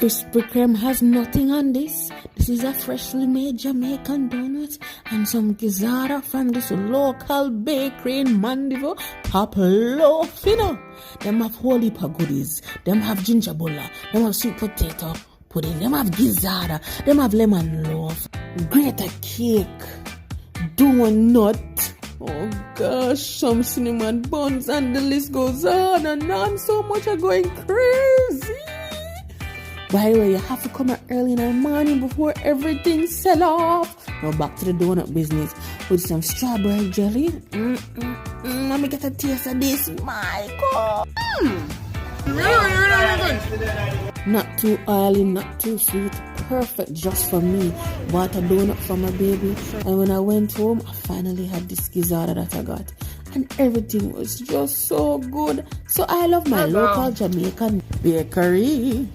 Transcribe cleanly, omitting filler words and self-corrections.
Krispy Kreme has nothing on this. This is a freshly made Jamaican donut and some gizzard from this local bakery in Mandeville. Pop loaf, you know. Them have whole heap of goodies. Them have ginger bola. Them have sweet potato pudding. Them have gizzard. Them have lemon loaf. Grate cake. Donut. Oh gosh, some cinnamon buns, and the list goes on and on. So much are going crazy. By the way, you have to come out early in the morning before everything sell off. Now back to the donut business with some strawberry jelly. Let me get a taste of this. My God. Not too oily, not too sweet. Perfect just for me. Bought a donut for my baby. And when I went home, I finally had this gizzard that I got. And everything was just so good. So I love my local Jamaican bakery.